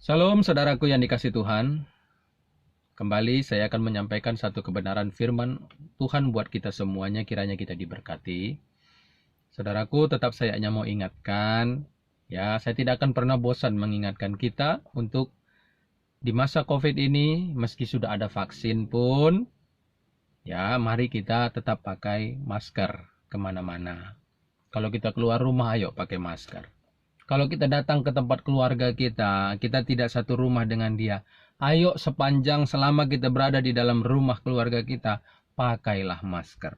Salam saudaraku yang dikasih Tuhan. Kembali saya akan menyampaikan satu kebenaran firman Tuhan buat kita semuanya, kiranya kita diberkati. Saudaraku, tetap saya hanya mau ingatkan, ya, saya tidak akan pernah bosan mengingatkan kita untuk di masa COVID ini, meski sudah ada vaksin pun, ya, mari kita tetap pakai masker kemana-mana. Kalau kita keluar rumah, ayo pakai masker. Kalau kita datang ke tempat keluarga kita, kita tidak satu rumah dengan dia. Ayo sepanjang selama kita berada di dalam rumah keluarga kita, pakailah masker.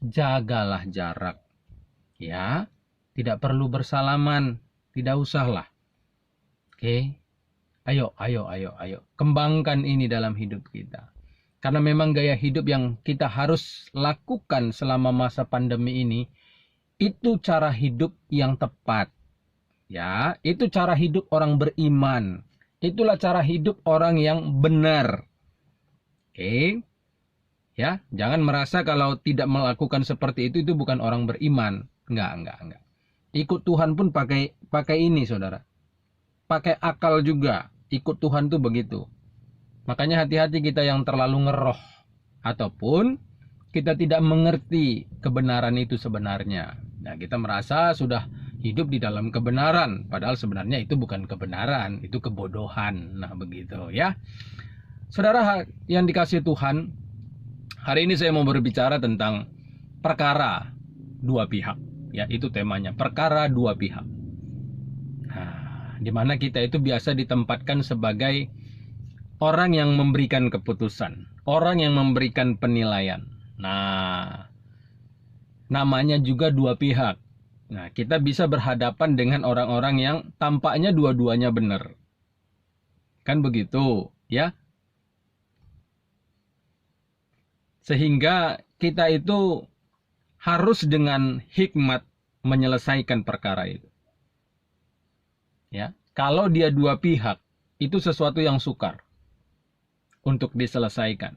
Jagalah jarak. Ya, tidak perlu bersalaman, tidak usahlah. Oke. Ayo. Kembangkan ini dalam hidup kita. Karena memang gaya hidup yang kita harus lakukan selama masa pandemi ini, itu cara hidup yang tepat. Ya, itu cara hidup orang beriman. Itulah cara hidup orang yang benar. Oke. Ya, jangan merasa kalau tidak melakukan seperti itu bukan orang beriman. Enggak. Ikut Tuhan pun pakai ini, Saudara. Pakai akal juga. Ikut Tuhan tuh begitu. Makanya hati-hati kita yang terlalu ngeroh ataupun kita tidak mengerti kebenaran itu sebenarnya. Nah, kita merasa sudah hidup di dalam kebenaran, padahal sebenarnya itu bukan kebenaran, itu kebodohan. Nah, begitu ya. Saudara yang dikasihi Tuhan, hari ini saya mau berbicara tentang perkara dua pihak. Ya, itu temanya, perkara dua pihak. Nah, di mana kita itu biasa ditempatkan sebagai orang yang memberikan keputusan, orang yang memberikan penilaian. Nah, namanya juga dua pihak. Nah, kita bisa berhadapan dengan orang-orang yang tampaknya dua-duanya benar. Kan begitu, ya? Sehingga kita itu harus dengan hikmat menyelesaikan perkara itu. Ya, kalau dia dua pihak, itu sesuatu yang sukar untuk diselesaikan.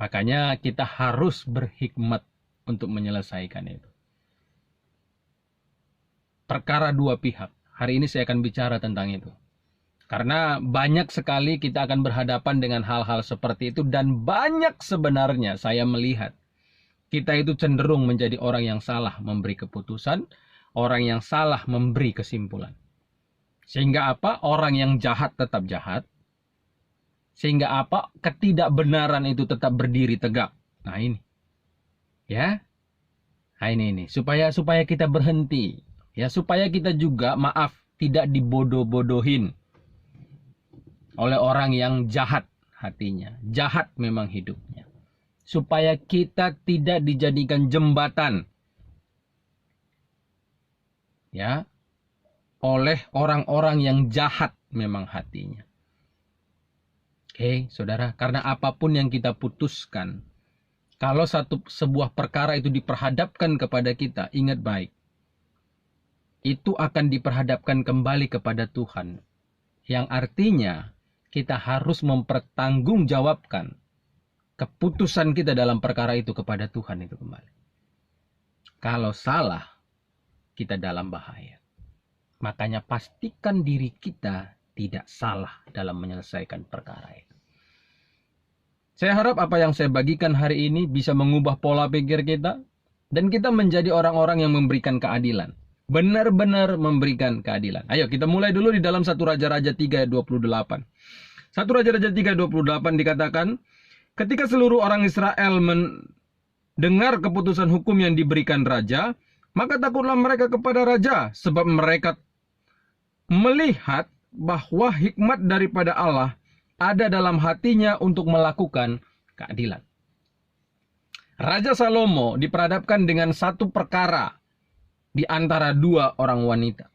Makanya kita harus berhikmat untuk menyelesaikan itu. Perkara dua pihak. Hari ini saya akan bicara tentang itu. Karena banyak sekali kita akan berhadapan dengan hal-hal seperti itu. Dan banyak sebenarnya saya melihat kita itu cenderung menjadi orang yang salah memberi keputusan. Orang yang salah memberi kesimpulan. Sehingga apa? Orang yang jahat tetap jahat. Sehingga apa? Ketidakbenaran itu tetap berdiri tegak. Nah ini. Ya. Nah ini. Supaya kita berhenti. Ya, supaya kita juga, maaf, tidak dibodoh-bodohin oleh orang yang jahat hatinya. Jahat memang hidupnya. Supaya kita tidak dijadikan jembatan, ya, oleh orang-orang yang jahat memang hatinya. Oke, saudara, karena apapun yang kita putuskan, kalau sebuah perkara itu diperhadapkan kepada kita, ingat baik, itu akan diperhadapkan kembali kepada Tuhan. Yang artinya kita harus mempertanggungjawabkan keputusan kita dalam perkara itu kepada Tuhan itu kembali. Kalau salah, kita dalam bahaya. Makanya pastikan diri kita tidak salah dalam menyelesaikan perkara itu. Saya harap apa yang saya bagikan hari ini bisa mengubah pola pikir kita dan kita menjadi orang-orang yang memberikan keadilan. Benar-benar memberikan keadilan. Ayo kita mulai dulu di dalam 1 Raja-Raja 3 ayat 28. 1 Raja-Raja 3 ayat 28 dikatakan, ketika seluruh orang Israel mendengar keputusan hukum yang diberikan raja, maka takutlah mereka kepada raja, sebab mereka melihat bahwa hikmat daripada Allah ada dalam hatinya untuk melakukan keadilan. Raja Salomo diperhadapkan dengan satu perkara di antara dua orang wanita.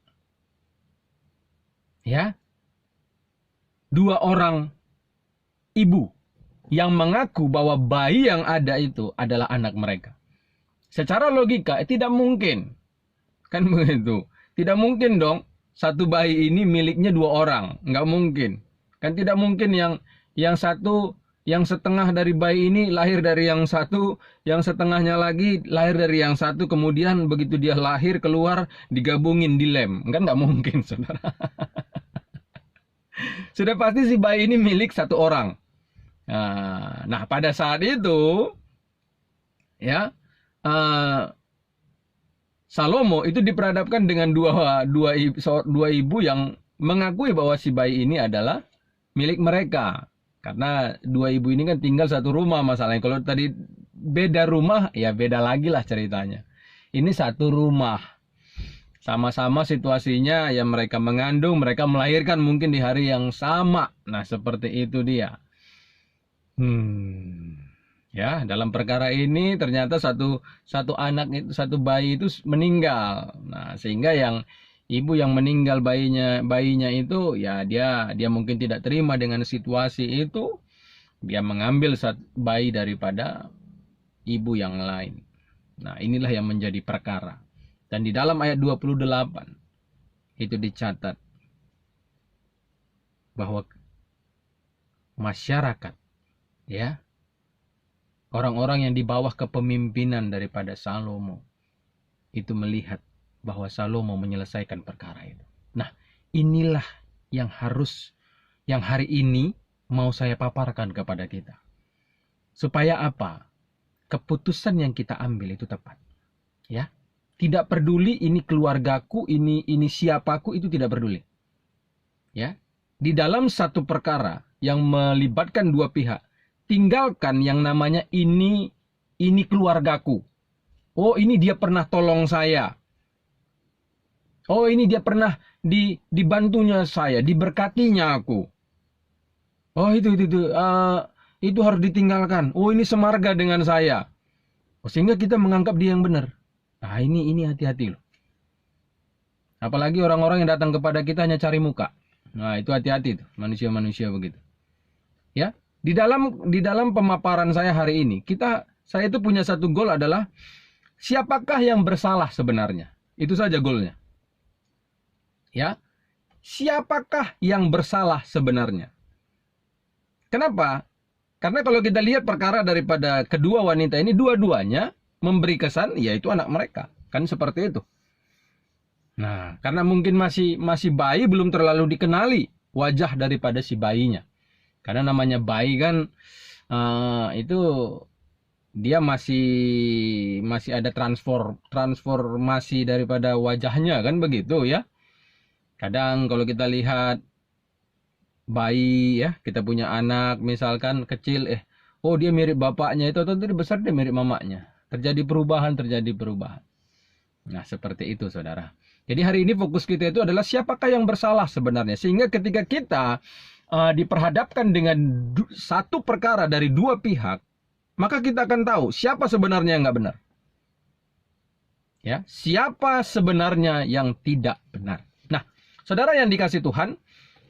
Ya. Dua orang ibu yang mengaku bahwa bayi yang ada itu adalah anak mereka. Secara logika tidak mungkin. Kan begitu. Tidak mungkin dong satu bayi ini miliknya dua orang. Nggak mungkin. Kan tidak mungkin yang satu, yang setengah dari bayi ini lahir dari yang satu, yang setengahnya lagi lahir dari yang satu, kemudian begitu dia lahir keluar digabungin, dilem. Kan nggak mungkin, saudara. sudah pasti si bayi ini milik satu orang. Nah, pada saat itu ya, Salomo itu diperhadapkan dengan dua ibu yang mengakui bahwa si bayi ini adalah milik mereka. Karena dua ibu ini kan tinggal satu rumah masalahnya. Kalau tadi beda rumah, ya beda lagi lah ceritanya. Ini satu rumah. Sama-sama situasinya, ya mereka mengandung, mereka melahirkan mungkin di hari yang sama. Nah, seperti itu dia. Ya, dalam perkara ini ternyata satu anak itu, satu bayi itu meninggal. Nah, sehingga yang ibu yang meninggal bayinya itu, ya dia mungkin tidak terima dengan situasi itu. Dia mengambil bayi daripada ibu yang lain. Nah, inilah yang menjadi perkara. Dan di dalam ayat 28 itu dicatat bahwa masyarakat, ya, orang-orang yang di bawah kepemimpinan daripada Salomo itu melihat bahwa Salomo menyelesaikan perkara itu. Nah, inilah yang hari ini mau saya paparkan kepada kita. Supaya apa? Keputusan yang kita ambil itu tepat. Ya. Tidak peduli ini keluargaku, ini siapaku, itu tidak peduli. Ya. Di dalam satu perkara yang melibatkan dua pihak, tinggalkan yang namanya ini keluargaku. Oh, ini dia pernah tolong saya. Oh, ini dia pernah dibantunya saya, diberkatinya aku. Oh, itu harus ditinggalkan. Oh, ini semarga dengan saya. Oh, sehingga kita menganggap dia yang benar. Nah, ini hati-hati loh. Apalagi orang-orang yang datang kepada kita hanya cari muka. Nah, itu hati-hati tuh, manusia-manusia begitu. Ya, di dalam pemaparan saya hari ini, saya itu punya satu goal adalah siapakah yang bersalah sebenarnya? Itu saja goalnya. Ya. Siapakah yang bersalah sebenarnya? Kenapa? Karena kalau kita lihat perkara daripada kedua wanita ini, dua-duanya memberi kesan yaitu anak mereka. Kan seperti itu. Nah, karena mungkin masih bayi, belum terlalu dikenali wajah daripada si bayinya. Karena namanya bayi kan itu dia masih ada transformasi daripada wajahnya, kan begitu ya. Kadang kalau kita lihat bayi ya, kita punya anak misalkan kecil, oh dia mirip bapaknya, itu atau besar dia mirip mamanya. Terjadi perubahan. Nah, seperti itu saudara. Jadi hari ini fokus kita itu adalah siapakah yang bersalah sebenarnya. Sehingga ketika kita diperhadapkan dengan satu perkara dari dua pihak, maka kita akan tahu siapa sebenarnya yang nggak benar. Ya, siapa sebenarnya yang tidak benar. Nah, saudara yang dikasih Tuhan,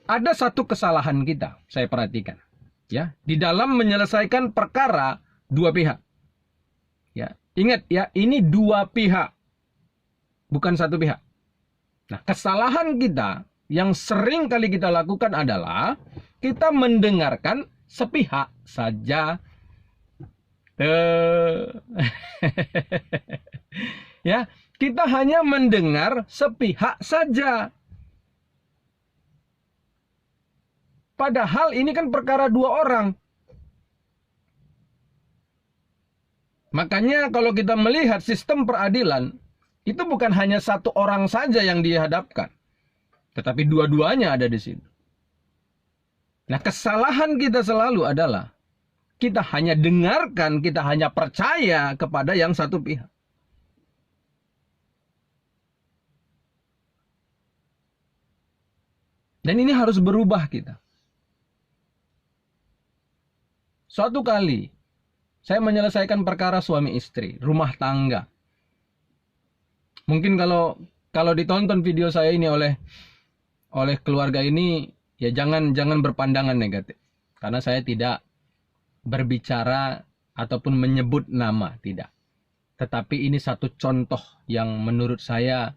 ada satu kesalahan kita, saya perhatikan. Ya, di dalam menyelesaikan perkara dua pihak. Ya, ingat ya, ini dua pihak, bukan satu pihak. Nah, kesalahan kita yang sering kali kita lakukan adalah kita mendengarkan sepihak saja. Ya, kita hanya mendengar sepihak saja. Padahal ini kan perkara dua orang. Makanya kalau kita melihat sistem peradilan, itu bukan hanya satu orang saja yang dihadapkan, tetapi dua-duanya ada di situ. Nah, kesalahan kita selalu adalah kita hanya dengarkan, kita hanya percaya kepada yang satu pihak. Dan ini harus berubah kita. Suatu kali, saya menyelesaikan perkara suami istri, rumah tangga. Mungkin kalau ditonton video saya ini oleh keluarga ini, ya jangan berpandangan negatif. Karena saya tidak berbicara ataupun menyebut nama, tidak. Tetapi ini satu contoh yang menurut saya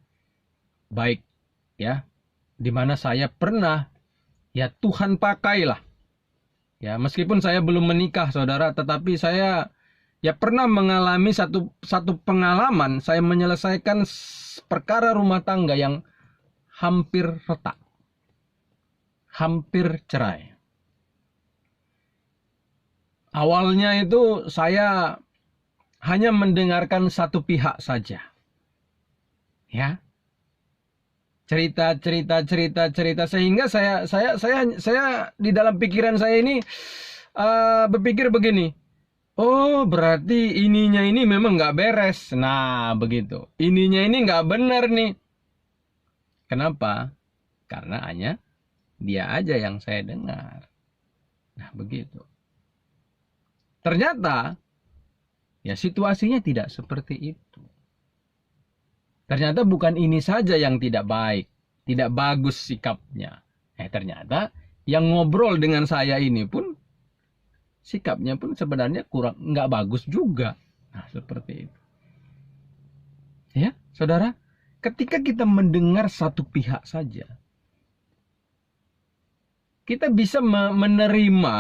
baik, ya. Di mana saya pernah, ya Tuhan pakailah. Ya, meskipun saya belum menikah, saudara, tetapi saya ya pernah mengalami satu pengalaman, saya menyelesaikan perkara rumah tangga yang hampir retak. hampir cerai. Awalnya itu saya hanya mendengarkan satu pihak saja. Ya. Cerita sehingga saya di dalam pikiran saya ini berpikir begini. Oh, berarti ininya ini memang nggak beres. Nah, begitu. Ininya ini nggak benar nih. Kenapa? Karena hanya dia aja yang saya dengar. Nah, begitu. Ternyata, ya situasinya tidak seperti itu. Ternyata bukan ini saja yang tidak baik, tidak bagus sikapnya. Ternyata yang ngobrol dengan saya ini pun sikapnya pun sebenarnya kurang, nggak bagus juga. Nah, seperti itu. Ya, saudara, ketika kita mendengar satu pihak saja, kita bisa menerima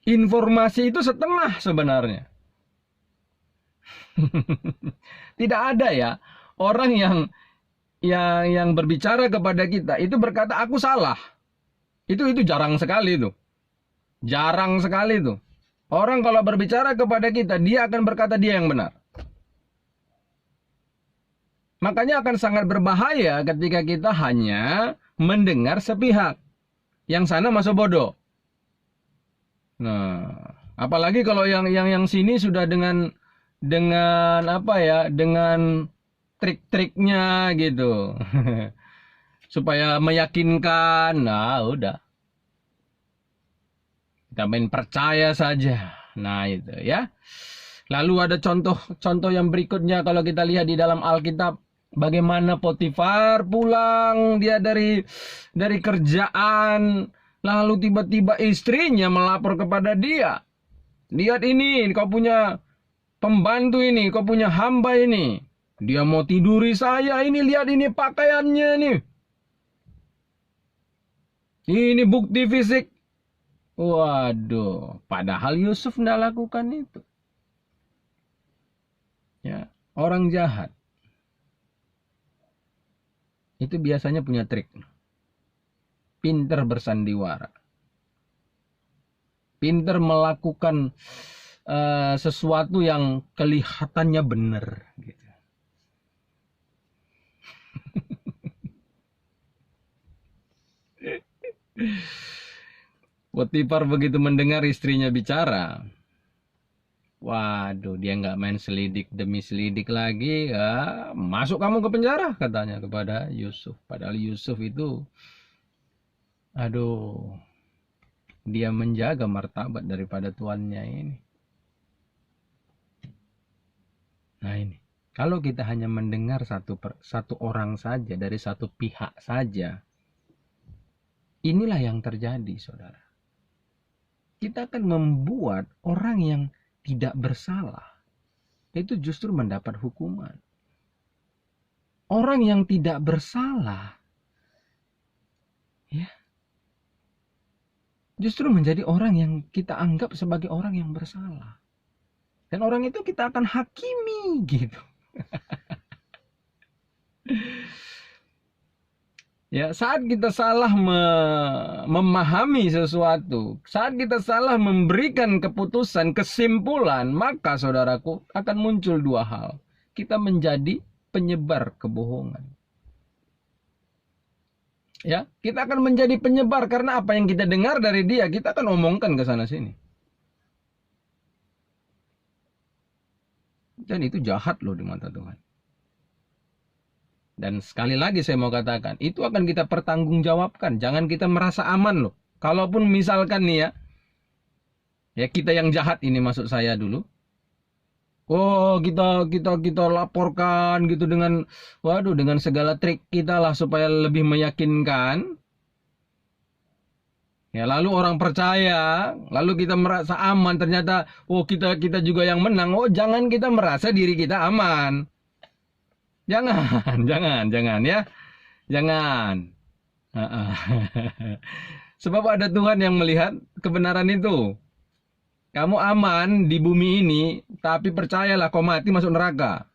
informasi itu setengah sebenarnya. Tidak ada ya orang yang berbicara kepada kita itu berkata aku salah. Itu jarang sekali tuh. Jarang sekali tuh. Orang kalau berbicara kepada kita, dia akan berkata dia yang benar. Makanya akan sangat berbahaya ketika kita hanya mendengar sepihak. Yang sana masuk bodoh. Nah, apalagi kalau yang sini sudah dengan apa ya, dengan trik-triknya gitu. Supaya meyakinkan. Nah, udah. Kita main percaya saja. Nah, itu ya. Lalu ada contoh yang berikutnya kalau kita lihat di dalam Alkitab. Bagaimana Potifar pulang dia dari kerjaan. Lalu tiba-tiba istrinya melapor kepada dia. Lihat ini, kau punya pembantu ini, kau punya hamba ini. Dia mau tiduri saya, ini lihat ini pakaiannya nih. Ini bukti fisik. Waduh, padahal Yusuf tidak lakukan itu. Ya, orang jahat itu biasanya punya trik. Pinter bersandiwara. Pinter melakukan sesuatu yang kelihatannya benar gitu. Potifar begitu mendengar istrinya bicara, waduh, dia nggak main selidik demi selidik lagi, ya, masuk kamu ke penjara katanya kepada Yusuf. Padahal Yusuf itu, aduh, dia menjaga martabat daripada tuannya ini. Nah ini, kalau kita hanya mendengar satu orang saja dari satu pihak saja, inilah yang terjadi, saudara. Kita akan membuat orang yang tidak bersalah itu justru mendapat hukuman. Orang yang tidak bersalah ya justru menjadi orang yang kita anggap sebagai orang yang bersalah. Dan orang itu kita akan hakimi gitu. Ya, saat kita salah memahami sesuatu, saat kita salah memberikan keputusan, kesimpulan, maka saudaraku akan muncul dua hal. Kita menjadi penyebar kebohongan. Ya, kita akan menjadi penyebar karena apa yang kita dengar dari dia, kita akan omongkan ke sana sini. Dan itu jahat loh di mata Tuhan. Dan sekali lagi saya mau katakan, itu akan kita pertanggungjawabkan. Jangan kita merasa aman loh. Kalaupun misalkan nih ya kita yang jahat ini maksud saya dulu. Oh, kita laporkan gitu dengan segala trik kita lah supaya lebih meyakinkan. Ya, lalu orang percaya, lalu kita merasa aman, ternyata kita juga yang menang. Oh, jangan kita merasa diri kita aman. Jangan ya. Jangan. Sebab ada Tuhan yang melihat kebenaran itu. Kamu aman di bumi ini, tapi percayalah kau mati masuk neraka.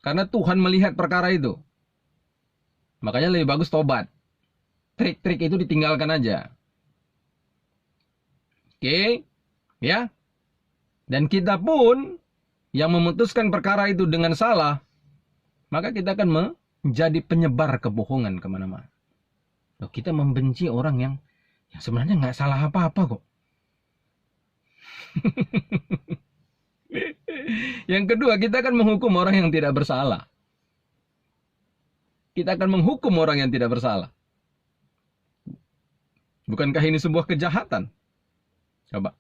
Karena Tuhan melihat perkara itu. Makanya lebih bagus tobat. trik-trik itu ditinggalkan aja. Oke, ya. Dan kita pun yang memutuskan perkara itu dengan salah, maka kita akan menjadi penyebar kebohongan kemana-mana. Loh, kita membenci orang yang sebenarnya nggak salah apa-apa kok. Yang kedua, kita akan menghukum orang yang tidak bersalah. Kita akan menghukum orang yang tidak bersalah. Bukankah ini sebuah kejahatan? Coba.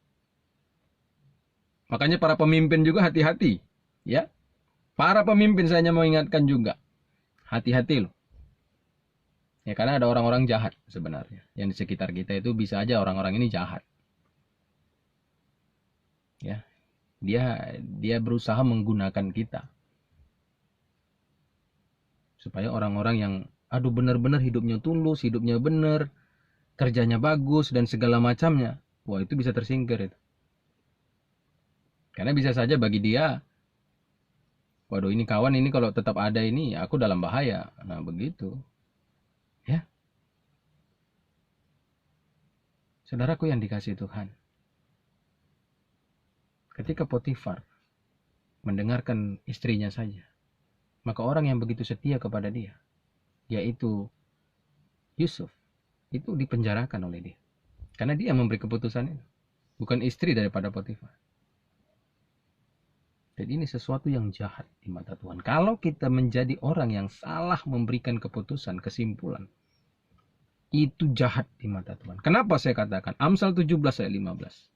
Makanya para pemimpin juga hati-hati, ya. Para pemimpin saya hanya mau ingatkan juga, hati-hati loh. Ya, karena ada orang-orang jahat sebenarnya yang di sekitar kita itu bisa aja orang-orang ini jahat. Ya. Dia berusaha menggunakan kita. Supaya orang-orang yang benar-benar hidupnya tulus, hidupnya benar, kerjanya bagus dan segala macamnya, wah itu bisa tersingkir itu. Karena bisa saja bagi dia, waduh ini kawan ini kalau tetap ada ini, aku dalam bahaya. Nah begitu. Ya. Saudaraku yang dikasihi Tuhan. Ketika Potifar mendengarkan istrinya saja, maka orang yang begitu setia kepada dia, yaitu Yusuf, itu dipenjarakan oleh dia. Karena dia memberi keputusan itu. Bukan istri daripada Potifar. Jadi ini sesuatu yang jahat di mata Tuhan. Kalau kita menjadi orang yang salah memberikan keputusan, kesimpulan, itu jahat di mata Tuhan. Kenapa saya katakan? Amsal 17 ayat 15.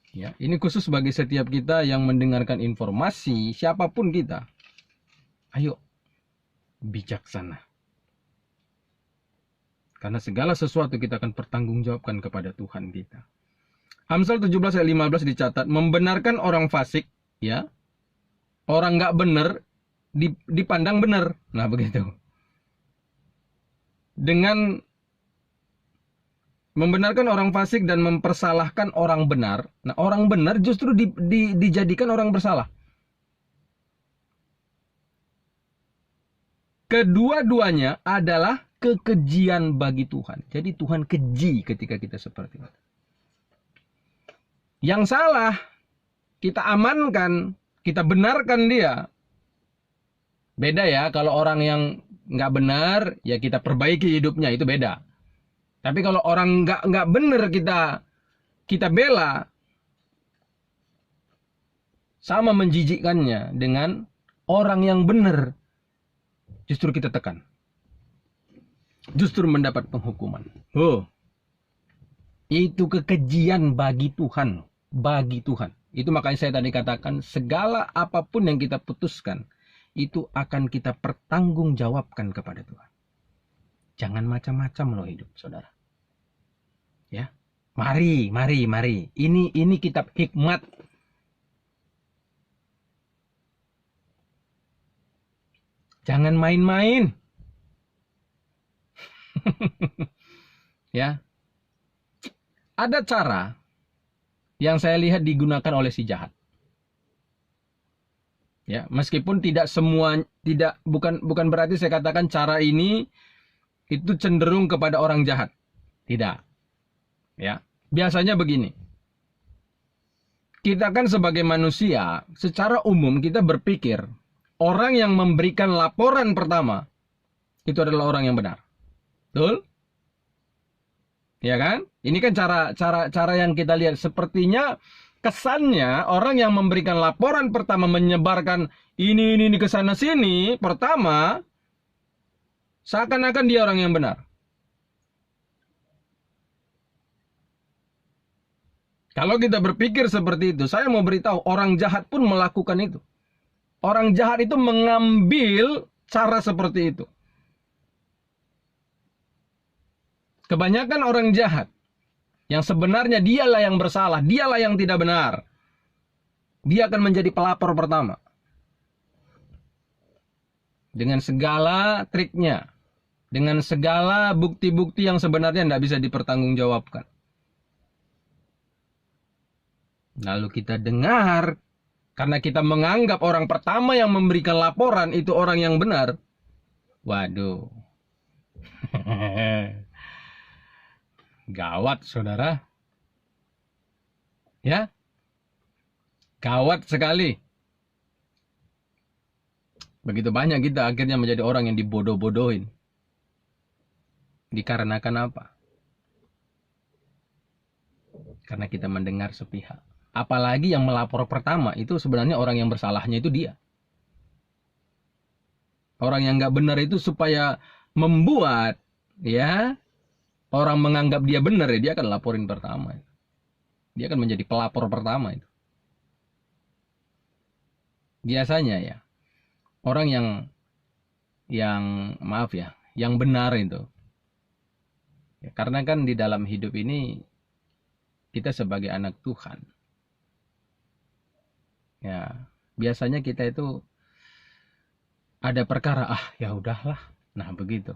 Ya, ini khusus bagi setiap kita yang mendengarkan informasi, siapapun kita. Ayo, bijaksana. Karena segala sesuatu kita akan pertanggungjawabkan kepada Tuhan kita. Amsal 17 ayat 15 dicatat, membenarkan orang fasik, ya, orang nggak benar dipandang benar. Nah begitu. Dengan membenarkan orang fasik dan mempersalahkan orang benar, nah orang benar justru dijadikan orang bersalah. Kedua-duanya adalah kekejian bagi Tuhan. Jadi Tuhan keji ketika kita seperti itu. Yang salah, kita amankan, kita benarkan dia. Beda ya, kalau orang yang nggak benar, ya kita perbaiki hidupnya, itu beda. Tapi kalau orang nggak benar kita bela, sama menjijikkannya dengan orang yang benar, justru kita tekan. Justru mendapat penghukuman. Oh, itu kekejian bagi Tuhan. Bagi Tuhan. Itu makanya saya tadi katakan, segala apapun yang kita putuskan, itu akan kita pertanggungjawabkan kepada Tuhan. Jangan macam-macam loh hidup, saudara. Ya, mari. Ini kitab hikmat. Jangan main-main. Ya. Ada cara yang saya lihat digunakan oleh si jahat. Ya, meskipun tidak semua, bukan berarti saya katakan cara ini itu cenderung kepada orang jahat. Tidak. Ya, biasanya begini. Kita kan sebagai manusia, secara umum kita berpikir orang yang memberikan laporan pertama itu adalah orang yang benar. Betul? Ya kan? Ini kan cara yang kita lihat. Sepertinya kesannya orang yang memberikan laporan pertama, menyebarkan ini ke sana sini pertama, seakan-akan dia orang yang benar. Kalau kita berpikir seperti itu, saya mau beritahu, orang jahat pun melakukan itu. Orang jahat itu mengambil cara seperti itu. Kebanyakan orang jahat yang sebenarnya dialah yang bersalah, dialah yang tidak benar, dia akan menjadi pelapor pertama. Dengan segala triknya, dengan segala bukti-bukti yang sebenarnya tidak bisa dipertanggungjawabkan. Lalu kita dengar, karena kita menganggap orang pertama yang memberikan laporan itu orang yang benar. Waduh. Gawat, saudara. Ya, gawat sekali. Begitu banyak kita akhirnya menjadi orang yang dibodoh-bodohin. Dikarenakan apa? Karena kita mendengar sepihak. Apalagi yang melapor pertama itu sebenarnya orang yang bersalahnya itu dia. Orang yang nggak benar itu supaya membuat ya orang menganggap dia benar, ya dia akan laporin pertama. Dia akan menjadi pelapor pertama itu. Biasanya ya orang yang maaf ya, yang benar itu. Ya, karena kan di dalam hidup ini kita sebagai anak Tuhan. Ya, biasanya kita itu ada perkara, ya udahlah. Nah, begitu.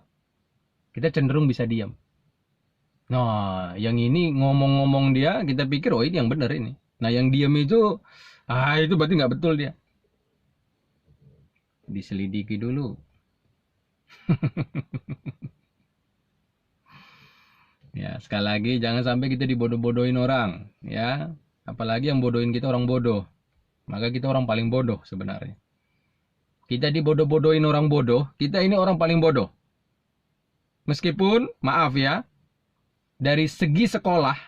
Kita cenderung bisa diam. Nah, yang ini ngomong-ngomong dia, kita pikir, oh ini yang benar ini. Nah, yang diam itu, itu berarti nggak betul dia. Diselidiki dulu. Ya, sekali lagi jangan sampai kita dibodoh-bodohin orang, ya. Apalagi yang bodohin kita orang bodoh. Maka kita orang paling bodoh sebenarnya. Kita dibodoh-bodohin orang bodoh, kita ini orang paling bodoh. Meskipun, maaf ya, dari segi sekolah,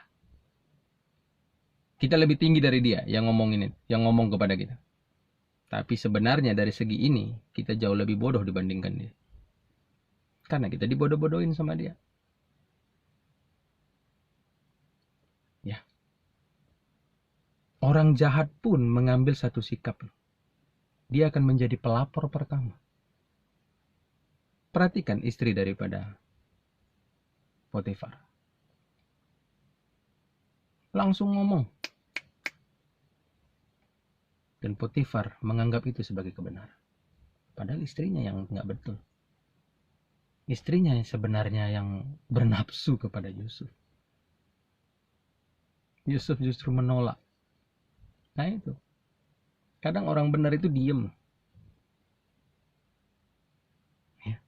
kita lebih tinggi dari dia yang ngomongin, yang ngomong kepada kita. Tapi sebenarnya dari segi ini, kita jauh lebih bodoh dibandingkan dia. Karena kita dibodoh-bodohin sama dia. Ya. Orang jahat pun mengambil satu sikap. Dia akan menjadi pelapor pertama. Perhatikan istri daripada Potifar. Langsung ngomong. Dan Potifar menganggap itu sebagai kebenaran. Padahal istrinya yang nggak betul. Istrinya yang sebenarnya yang bernafsu kepada Yusuf. Yusuf justru menolak. Nah itu. Kadang orang benar itu diem. Ya.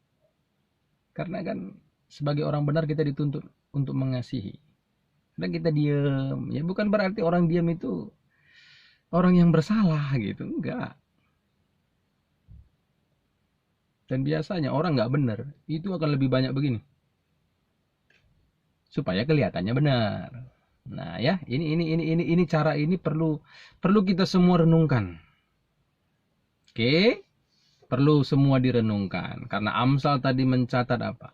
Karena kan sebagai orang benar kita dituntut untuk mengasihi. Kadang kita diem. Ya bukan berarti orang diem itu orang yang bersalah gitu. Enggak. Dan biasanya orang nggak benar itu akan lebih banyak begini. Supaya kelihatannya benar. Nah ya, ini cara ini perlu kita semua renungkan. Oke, perlu semua direnungkan. Karena Amsal tadi mencatat apa?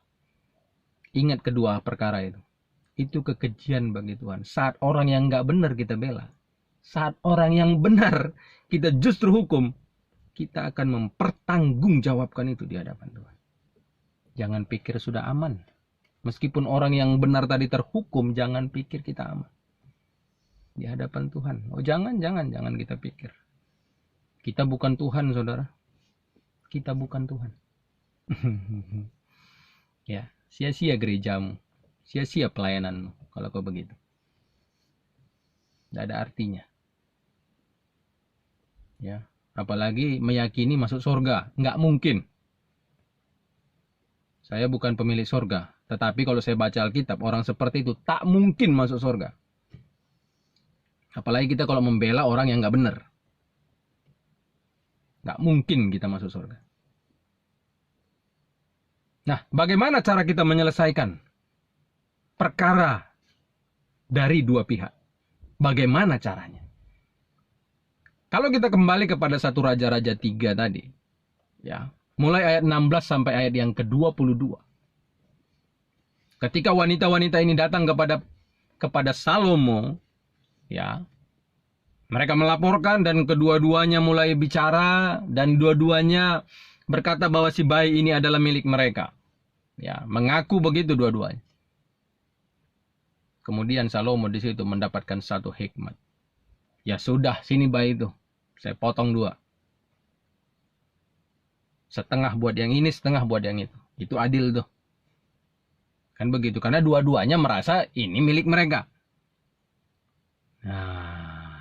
Ingat kedua perkara itu. Itu kekejian bagi Tuhan. Saat orang yang nggak benar kita bela. Saat orang yang benar kita justru hukum. Kita akan mempertanggungjawabkan itu di hadapan Tuhan. Jangan pikir sudah aman. Meskipun orang yang benar tadi terhukum, jangan pikir kita aman. Di hadapan Tuhan. Oh jangan kita pikir. Kita bukan Tuhan, saudara. Kita bukan Tuhan. Ya, sia-sia gerejamu. Sia-sia pelayananmu kalau kau begitu. Tidak ada artinya. Ya, apalagi meyakini masuk surga. Nggak mungkin. Saya bukan pemilik surga. Tetapi kalau saya baca Alkitab, orang seperti itu tak mungkin masuk surga. Apalagi kita kalau membela orang yang nggak benar. Nggak mungkin kita masuk surga. Nah, bagaimana cara kita menyelesaikan perkara dari dua pihak? Bagaimana caranya? Kalau kita kembali kepada 1 Raja-Raja 3 tadi, ya, mulai ayat 16 sampai ayat yang ke-22. Ketika wanita-wanita ini datang kepada Salomo, ya, mereka melaporkan dan kedua-duanya mulai bicara dan dua-duanya berkata bahwa si bayi ini adalah milik mereka. Ya, mengaku begitu dua-duanya. Kemudian Salomo di situ mendapatkan satu hikmat. Ya sudah, sini bayi itu. Saya potong dua. Setengah buat yang ini, setengah buat yang itu. Itu adil tuh. Kan begitu, karena dua-duanya merasa ini milik mereka. Nah,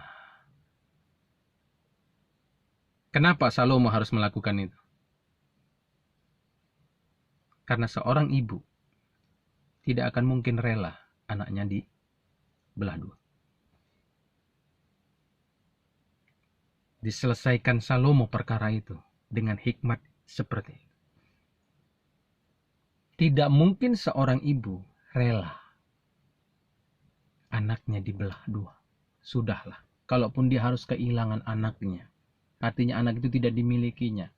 kenapa Salomo harus melakukan itu? Karena seorang ibu tidak akan mungkin rela anaknya dibelah dua. Diselesaikan Salomo perkara itu dengan hikmat seperti itu. Tidak mungkin seorang ibu rela anaknya dibelah dua. Sudahlah, kalaupun dia harus kehilangan anaknya, artinya anak itu tidak dimilikinya,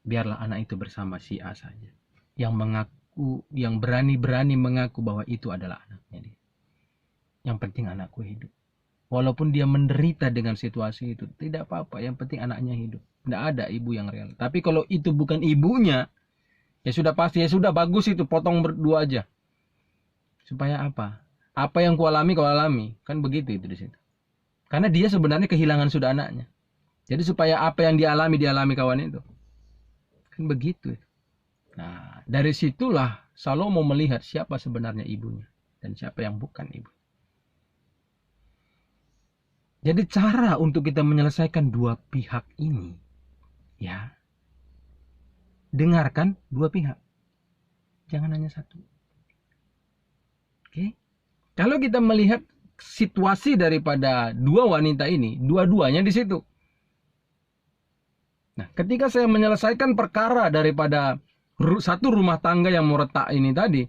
biarlah anak itu bersama si A saja. Yang mengaku, yang berani-berani mengaku bahwa itu adalah anaknya dia. Yang penting anakku hidup. Walaupun dia menderita dengan situasi itu, tidak apa-apa. Yang penting anaknya hidup. Tidak ada ibu yang rela. Tapi kalau itu bukan ibunya, ya sudah pasti, ya sudah bagus itu, potong berdua aja. Supaya apa? Apa yang kualami, kau alami. Kan begitu itu di situ. Karena dia sebenarnya kehilangan sudah anaknya. Jadi supaya apa yang dialami kawan itu. Kan begitu. Nah, dari situlah Salomo melihat siapa sebenarnya ibunya. Dan siapa yang bukan ibu. Jadi cara untuk kita menyelesaikan dua pihak ini, ya, dengarkan dua pihak. Jangan hanya satu. Oke? Kalau kita melihat situasi daripada dua wanita ini, dua-duanya di situ. Nah, ketika saya menyelesaikan perkara daripada satu rumah tangga yang mau retak ini tadi,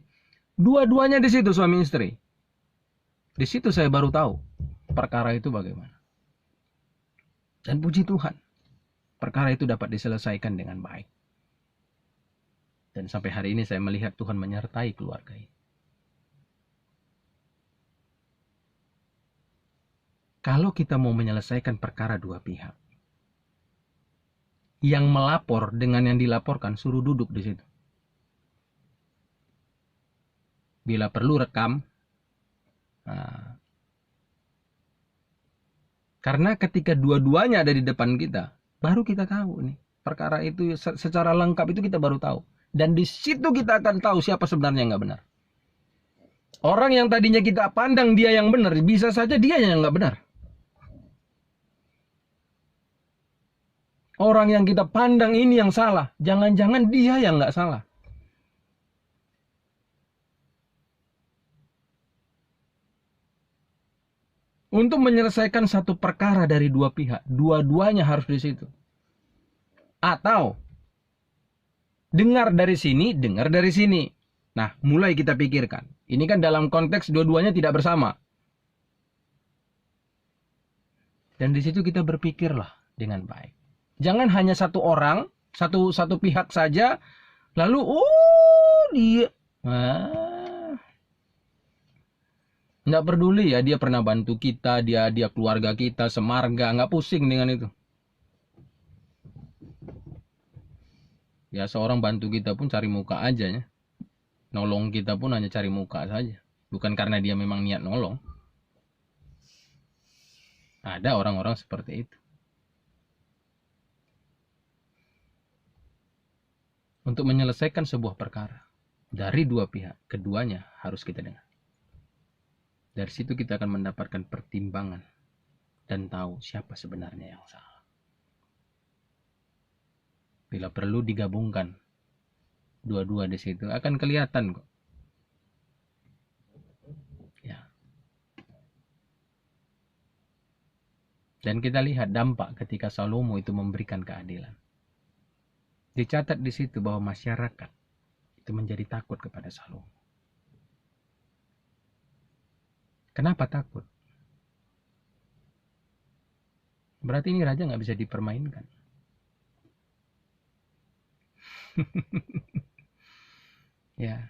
dua-duanya di situ suami istri. Di situ saya baru tahu perkara itu bagaimana. Dan puji Tuhan, perkara itu dapat diselesaikan dengan baik. Dan sampai hari ini saya melihat Tuhan menyertai keluarga ini. Kalau kita mau menyelesaikan perkara dua pihak, yang melapor dengan yang dilaporkan suruh duduk di situ. Bila perlu rekam. Nah, karena ketika dua-duanya ada di depan kita, baru kita tahu nih perkara itu secara lengkap itu kita baru tahu. Dan di situ kita akan tahu siapa sebenarnya yang nggak benar. Orang yang tadinya kita pandang dia yang benar, bisa saja dia yang nggak benar. Orang yang kita pandang ini yang salah, jangan-jangan dia yang nggak salah. Untuk menyelesaikan satu perkara dari dua pihak, dua-duanya harus di situ. Atau dengar dari sini, dengar dari sini. Nah, mulai kita pikirkan. Ini kan dalam konteks dua-duanya tidak bersama. Dan di situ kita berpikirlah dengan baik. Jangan hanya satu orang, satu pihak saja, lalu dia nggak peduli ya, dia pernah bantu kita, dia keluarga kita, semarga, nggak pusing dengan itu. Ya seorang bantu kita pun cari muka aja ya. Nolong kita pun hanya cari muka saja. Bukan karena dia memang niat nolong. Ada orang-orang seperti itu. Untuk menyelesaikan sebuah perkara dari dua pihak, keduanya harus kita dengar. Dari situ kita akan mendapatkan pertimbangan dan tahu siapa sebenarnya yang salah. Bila perlu digabungkan dua-dua di situ akan kelihatan kok. Ya. Dan kita lihat dampak ketika Salomo itu memberikan keadilan. Dicatat di situ bahwa masyarakat itu menjadi takut kepada Salomo. Kenapa takut? Berarti ini raja nggak bisa dipermainkan. Ya,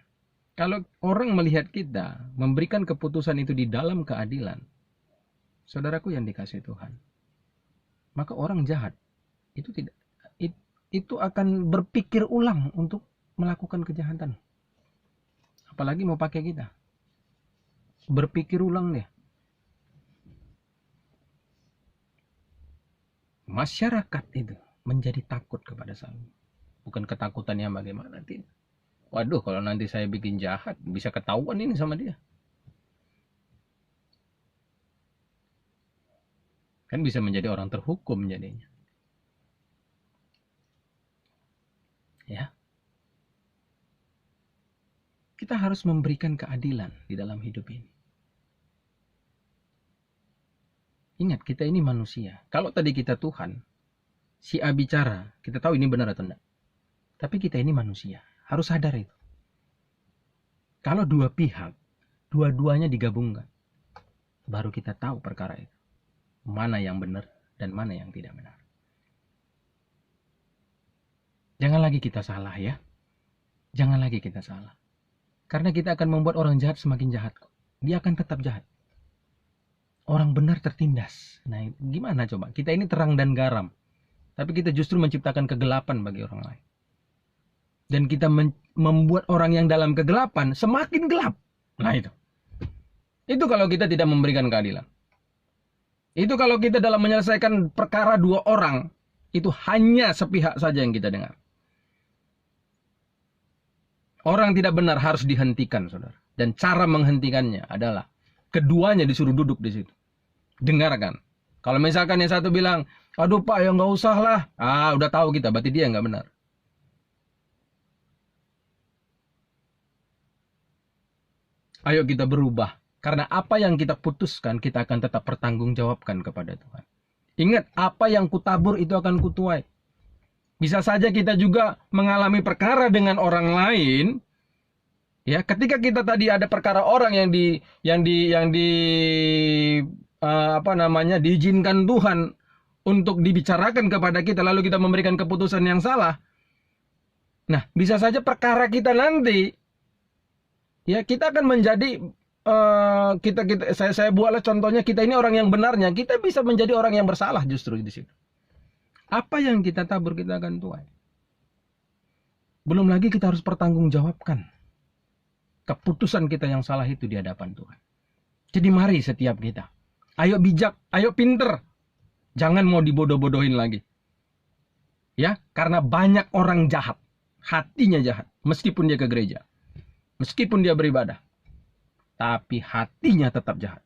kalau orang melihat kita memberikan keputusan itu di dalam keadilan, saudaraku yang dikasihi Tuhan, maka orang jahat itu akan berpikir ulang untuk melakukan kejahatan. Apalagi mau pakai kita. Berpikir ulang deh. Masyarakat itu menjadi takut kepada Salomo. Bukan ketakutan yang bagaimana, tidak. Waduh, kalau nanti saya bikin jahat, bisa ketahuan ini sama dia. Kan bisa menjadi orang terhukum jadinya. Ya. kita harus memberikan keadilan di dalam hidup ini. Ingat, kita ini manusia. Kalau tadi kita Tuhan, si A bicara, kita tahu ini benar atau tidak. Tapi kita ini manusia, harus sadar itu. Kalau dua pihak, dua-duanya digabungkan, baru kita tahu perkara itu. Mana yang benar dan mana yang tidak benar. Jangan lagi kita salah ya. Jangan lagi kita salah. Karena kita akan membuat orang jahat semakin jahat. Dia akan tetap jahat. Orang benar tertindas. Nah, gimana coba? Kita ini terang dan garam. Tapi kita justru menciptakan kegelapan bagi orang lain. Dan kita membuat orang yang dalam kegelapan semakin gelap. Nah itu. Itu kalau kita tidak memberikan keadilan. Itu kalau kita dalam menyelesaikan perkara dua orang, itu hanya sepihak saja yang kita dengar. Orang tidak benar harus dihentikan, saudara. Dan cara menghentikannya adalah keduanya disuruh duduk di situ. Dengarkan. Kalau misalkan yang satu bilang, aduh Pak, ya nggak usah lah. Udah tahu kita, berarti dia nggak benar. Ayo kita berubah. Karena apa yang kita putuskan, kita akan tetap pertanggungjawabkan kepada Tuhan. Ingat, apa yang kutabur itu akan kutuai. Bisa saja kita juga mengalami perkara dengan orang lain. Ya, ketika kita tadi ada perkara orang diizinkan Tuhan untuk dibicarakan kepada kita, lalu kita memberikan keputusan yang salah. Nah, bisa saja perkara kita nanti, ya kita akan menjadi saya buatlah contohnya, kita ini orang yang benarnya, kita bisa menjadi orang yang bersalah justru di situ. Apa yang kita tabur kita akan tuai. Belum lagi kita harus pertanggungjawabkan keputusan kita yang salah itu di hadapan Tuhan. Jadi mari setiap kita, ayo bijak, ayo pinter. Jangan mau dibodoh-bodohin lagi. Ya, karena banyak orang jahat, hatinya jahat, meskipun dia ke gereja, meskipun dia beribadah, tapi hatinya tetap jahat.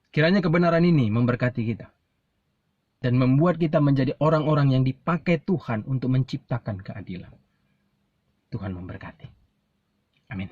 Kiranya kebenaran ini memberkati kita dan membuat kita menjadi orang-orang yang dipakai Tuhan untuk menciptakan keadilan. Tuhan memberkati. Amin.